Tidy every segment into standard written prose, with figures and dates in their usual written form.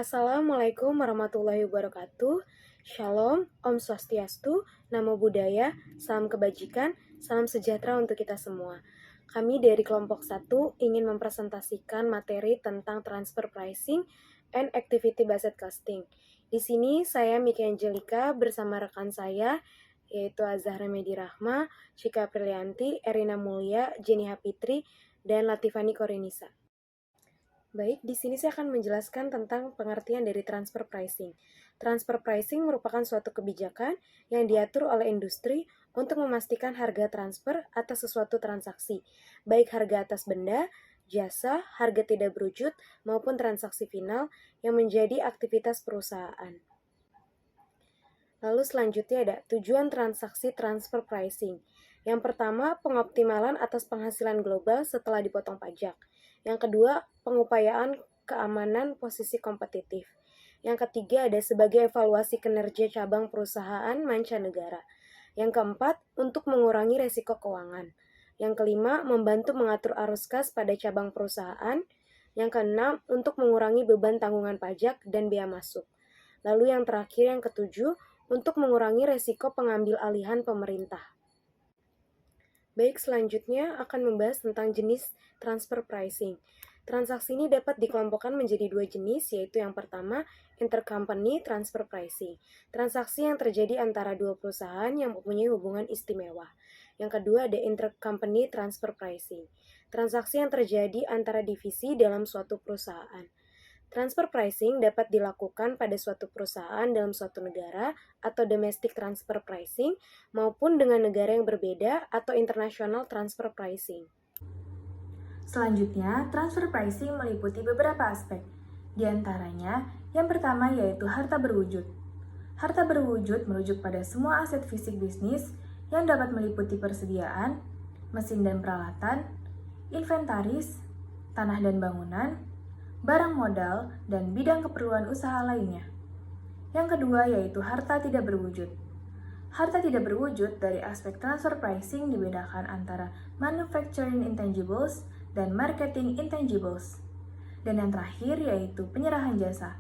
Assalamualaikum warahmatullahi wabarakatuh. Shalom, Om Swastiastu, Namo Buddhaya, salam kebajikan, salam sejahtera untuk kita semua. Kami dari kelompok 1 ingin mempresentasikan materi tentang transfer pricing and activity based costing. Di sini saya Miki Angelika bersama rekan saya yaitu Azahra Medi Rahma, Cika Prilianti, Erina Mulia, Jenny Hapitri, dan Latifani Korinisa. Baik, di sini saya akan menjelaskan tentang pengertian dari transfer pricing. Transfer pricing merupakan suatu kebijakan yang diatur oleh industri untuk memastikan harga transfer atas sesuatu transaksi, baik harga atas benda, jasa, harga tidak berwujud, maupun transaksi final yang menjadi aktivitas perusahaan. Lalu selanjutnya ada tujuan transaksi transfer pricing. Yang pertama, pengoptimalan atas penghasilan global setelah dipotong pajak. Yang kedua, pengupayaan keamanan posisi kompetitif. Yang ketiga, ada sebagai evaluasi kinerja cabang perusahaan mancanegara. Yang keempat, untuk mengurangi resiko keuangan. Yang kelima, membantu mengatur arus kas pada cabang perusahaan. Yang keenam, untuk mengurangi beban tanggungan pajak dan bea masuk. Lalu yang terakhir, yang ketujuh, untuk mengurangi resiko pengambil alihan pemerintah. Baik, selanjutnya akan membahas tentang jenis transfer pricing. Transaksi ini dapat dikelompokkan menjadi dua jenis, yaitu yang pertama, intercompany transfer pricing. Transaksi yang terjadi antara dua perusahaan yang mempunyai hubungan istimewa. Yang kedua, ada intercompany transfer pricing. Transaksi yang terjadi antara divisi dalam suatu perusahaan. Transfer pricing dapat dilakukan pada suatu perusahaan dalam suatu negara atau domestic transfer pricing maupun dengan negara yang berbeda atau international transfer pricing. Selanjutnya, transfer pricing meliputi beberapa aspek. Di antaranya, yang pertama yaitu harta berwujud. Harta berwujud merujuk pada semua aset fisik bisnis yang dapat meliputi persediaan, mesin dan peralatan, inventaris, tanah dan bangunan, barang modal, dan bidang keperluan usaha lainnya. Yang kedua yaitu harta tidak berwujud. Harta tidak berwujud dari aspek transfer pricing dibedakan antara manufacturing intangibles dan marketing intangibles. Dan yang terakhir yaitu penyerahan jasa.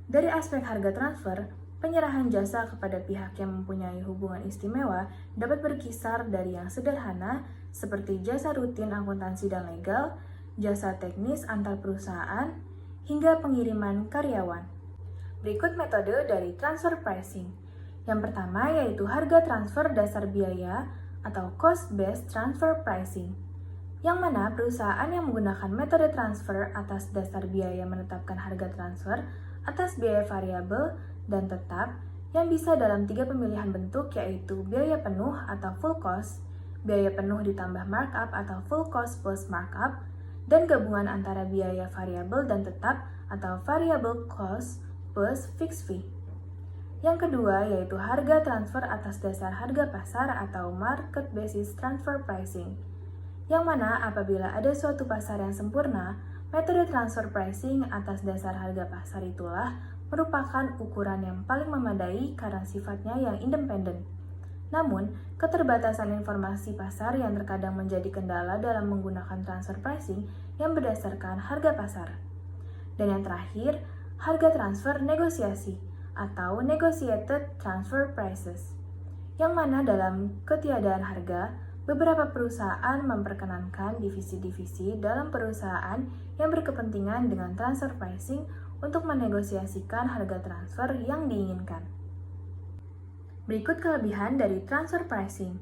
Dari aspek harga transfer, penyerahan jasa kepada pihak yang mempunyai hubungan istimewa dapat berkisar dari yang sederhana seperti jasa rutin akuntansi dan legal, jasa teknis antar perusahaan, hingga pengiriman karyawan. Berikut metode dari transfer pricing. Yang pertama yaitu harga transfer dasar biaya atau cost-based transfer pricing, yang mana perusahaan yang menggunakan metode transfer atas dasar biaya menetapkan harga transfer atas biaya variabel dan tetap yang bisa dalam 3 pemilihan bentuk yaitu biaya penuh atau full cost, biaya penuh ditambah markup atau full cost plus markup, dan gabungan antara biaya variabel dan tetap atau variable cost plus fixed fee. Yang kedua yaitu harga transfer atas dasar harga pasar atau market basis transfer pricing, yang mana apabila ada suatu pasar yang sempurna, metode transfer pricing atas dasar harga pasar itulah merupakan ukuran yang paling memadai karena sifatnya yang independen. Namun, keterbatasan informasi pasar yang terkadang menjadi kendala dalam menggunakan transfer pricing yang berdasarkan harga pasar. Dan yang terakhir, harga transfer negosiasi atau negotiated transfer prices, yang mana dalam ketiadaan harga, beberapa perusahaan memperkenankan divisi-divisi dalam perusahaan yang berkepentingan dengan transfer pricing untuk menegosiasikan harga transfer yang diinginkan. Berikut kelebihan dari transfer pricing.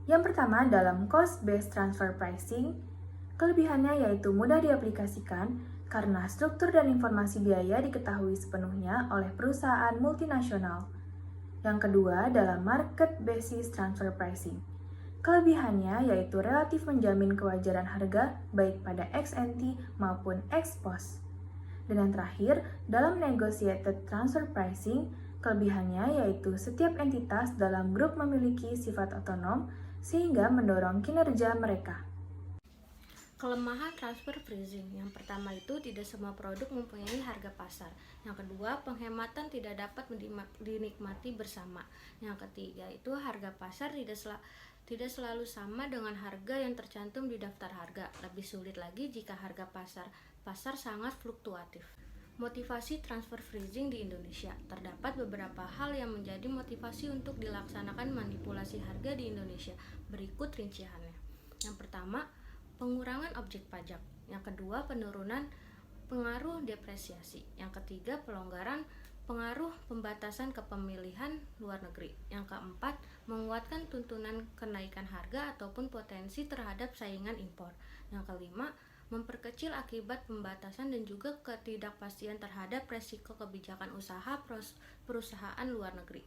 Yang pertama dalam cost-based transfer pricing, kelebihannya yaitu mudah diaplikasikan karena struktur dan informasi biaya diketahui sepenuhnya oleh perusahaan multinasional. Yang kedua dalam market basis transfer pricing. Kelebihannya yaitu relatif menjamin kewajaran harga baik pada ex ante maupun ex post. Dan yang terakhir, dalam negotiated transfer pricing, kelebihannya yaitu setiap entitas dalam grup memiliki sifat otonom sehingga mendorong kinerja mereka. Kelemahan transfer pricing. Yang pertama itu tidak semua produk mempunyai harga pasar. Yang kedua, penghematan tidak dapat dinikmati bersama. Yang ketiga itu harga pasar tidak selalu sama dengan harga yang tercantum di daftar harga. Lebih sulit lagi jika harga pasar sangat fluktuatif. Motivasi transfer freezing di Indonesia. Terdapat beberapa hal yang menjadi motivasi untuk dilaksanakan manipulasi harga di Indonesia. Berikut rinciannya. Yang pertama, pengurangan objek pajak. Yang kedua, penurunan pengaruh depresiasi. Yang ketiga, pelonggaran pengaruh pembatasan kepemilihan luar negeri. Yang keempat, menguatkan tuntunan kenaikan harga ataupun potensi terhadap saingan impor. Yang kelima, memperkecil akibat pembatasan dan juga ketidakpastian terhadap resiko kebijakan usaha perusahaan luar negeri.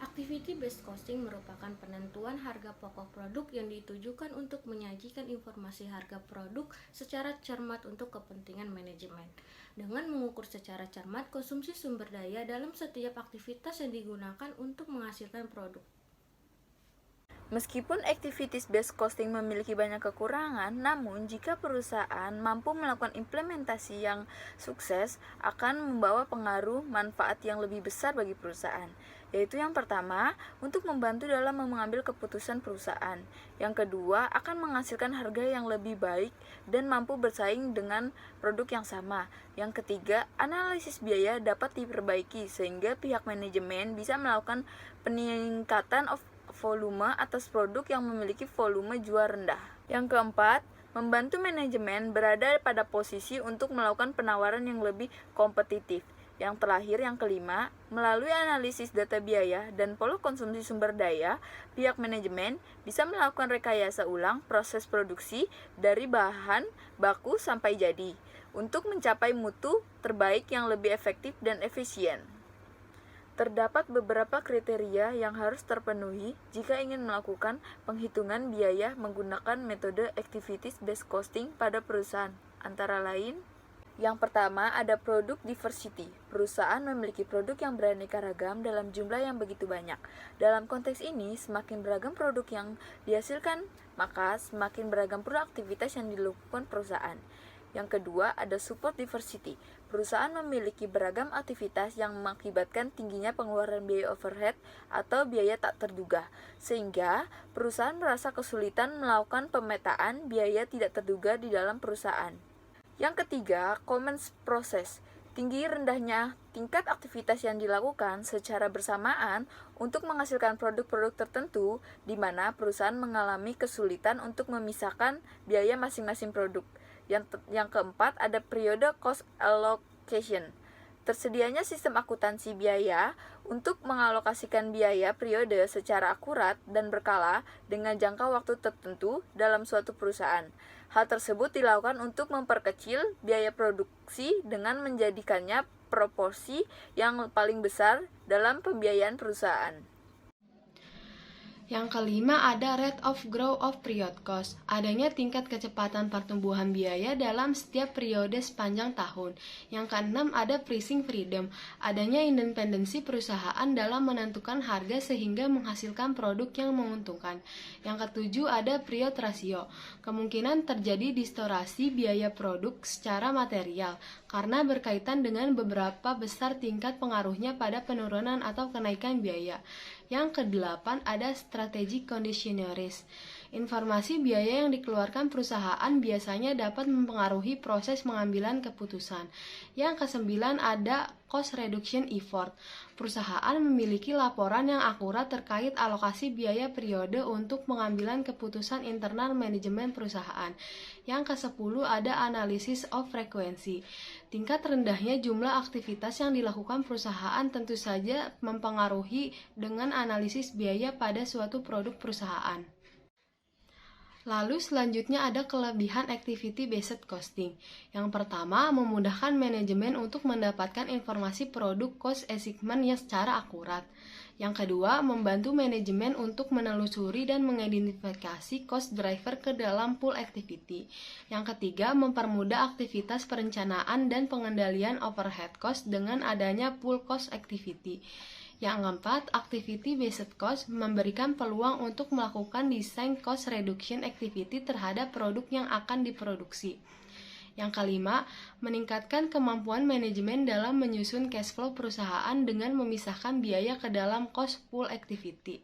Activity based costing merupakan penentuan harga pokok produk yang ditujukan untuk menyajikan informasi harga produk secara cermat untuk kepentingan manajemen. Dengan mengukur secara cermat konsumsi sumber daya dalam setiap aktivitas yang digunakan untuk menghasilkan produk. Meskipun activities-based costing memiliki banyak kekurangan, namun jika perusahaan mampu melakukan implementasi yang sukses, akan membawa pengaruh manfaat yang lebih besar bagi perusahaan, yaitu yang pertama, untuk membantu dalam mengambil keputusan perusahaan. Yang kedua, akan menghasilkan harga yang lebih baik dan mampu bersaing dengan produk yang sama. Yang ketiga, analisis biaya dapat diperbaiki sehingga pihak manajemen bisa melakukan peningkatan volume atas produk yang memiliki volume jual rendah. Yang keempat, membantu manajemen berada pada posisi untuk melakukan penawaran yang lebih kompetitif. Yang terakhir, yang kelima, melalui analisis data biaya dan pola konsumsi sumber daya, pihak manajemen bisa melakukan rekayasa ulang proses produksi dari bahan baku sampai jadi untuk mencapai mutu terbaik yang lebih efektif dan efisien. Terdapat beberapa kriteria yang harus terpenuhi jika ingin melakukan penghitungan biaya menggunakan metode activities-based costing pada perusahaan. Antara lain, yang pertama ada product diversity. Perusahaan memiliki produk yang beraneka ragam dalam jumlah yang begitu banyak. Dalam konteks ini, semakin beragam produk yang dihasilkan, maka semakin beragam pula aktivitas yang dilakukan perusahaan. Yang kedua, ada support diversity. Perusahaan memiliki beragam aktivitas yang mengakibatkan tingginya pengeluaran biaya overhead atau biaya tak terduga, sehingga perusahaan merasa kesulitan melakukan pemetaan biaya tidak terduga di dalam perusahaan. Yang ketiga, common process. Tinggi rendahnya tingkat aktivitas yang dilakukan secara bersamaan untuk menghasilkan produk-produk tertentu di mana perusahaan mengalami kesulitan untuk memisahkan biaya masing-masing produk. Yang keempat, ada periode cost allocation. Tersedianya sistem akuntansi biaya untuk mengalokasikan biaya periode secara akurat dan berkala dengan jangka waktu tertentu dalam suatu perusahaan. Hal tersebut dilakukan untuk memperkecil biaya produksi dengan menjadikannya proporsi yang paling besar dalam pembiayaan perusahaan. Yang kelima ada rate of growth of period cost. Adanya tingkat kecepatan pertumbuhan biaya dalam setiap periode sepanjang tahun. Yang keenam ada pricing freedom. Adanya independensi perusahaan dalam menentukan harga sehingga menghasilkan produk yang menguntungkan. Yang ketujuh ada period ratio. Kemungkinan terjadi distorsi biaya produk secara material karena berkaitan dengan beberapa besar tingkat pengaruhnya pada penurunan atau kenaikan biaya. Yang kedelapan ada strategic conditionaries. Informasi biaya yang dikeluarkan perusahaan biasanya dapat mempengaruhi proses pengambilan keputusan. Yang kesembilan ada cost reduction effort. Perusahaan memiliki laporan yang akurat terkait alokasi biaya periode untuk pengambilan keputusan internal manajemen perusahaan. Yang kesepuluh ada analysis of frequency. Tingkat rendahnya jumlah aktivitas yang dilakukan perusahaan tentu saja mempengaruhi dengan analisis biaya pada suatu produk perusahaan. Lalu selanjutnya ada kelebihan activity-based costing. Yang pertama, memudahkan manajemen untuk mendapatkan informasi produk cost assignment yang secara akurat. Yang kedua, membantu manajemen untuk menelusuri dan mengidentifikasi cost driver ke dalam pool activity. Yang ketiga, mempermudah aktivitas perencanaan dan pengendalian overhead cost dengan adanya pool cost activity. Yang keempat, activity-based cost memberikan peluang untuk melakukan desain cost reduction activity terhadap produk yang akan diproduksi. Yang kelima, meningkatkan kemampuan manajemen dalam menyusun cash flow perusahaan dengan memisahkan biaya ke dalam cost pool activity.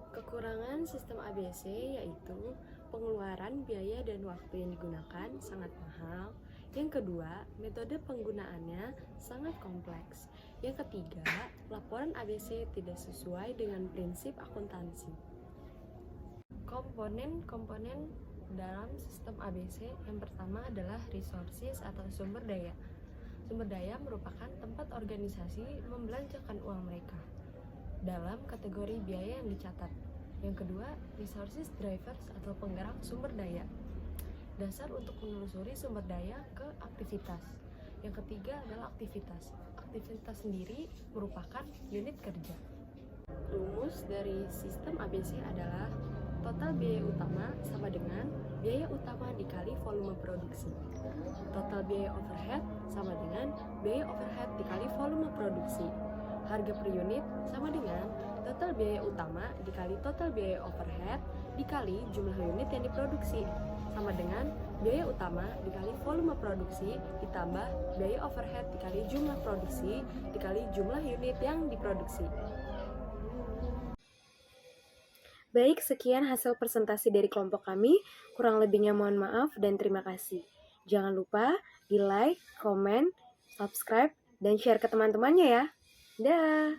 Kekurangan sistem ABC yaitu pengeluaran biaya dan waktu yang digunakan sangat mahal. Yang kedua, metode penggunaannya sangat kompleks. Yang ketiga, laporan ABC tidak sesuai dengan prinsip akuntansi. Komponen-komponen dalam sistem ABC yang pertama adalah resources atau sumber daya. Sumber daya merupakan tempat organisasi membelanjakan uang mereka dalam kategori biaya yang dicatat. Yang kedua, resources drivers atau penggerak sumber daya. Dasar untuk menelusuri sumber daya ke aktivitas. Yang ketiga adalah aktivitas. Aktivitas sendiri merupakan unit kerja. Rumus dari sistem ABC adalah total biaya utama sama dengan biaya utama dikali volume produksi. Total biaya overhead sama dengan biaya overhead dikali volume produksi. Harga per unit sama dengan total biaya utama dikali total biaya overhead dikali jumlah unit yang diproduksi, sama dengan biaya utama dikali volume produksi ditambah biaya overhead dikali jumlah produksi dikali jumlah unit yang diproduksi. Baik, sekian hasil presentasi dari kelompok kami. Kurang lebihnya mohon maaf dan terima kasih. Jangan lupa di like, komen, subscribe, dan share ke teman-temannya ya. Dah.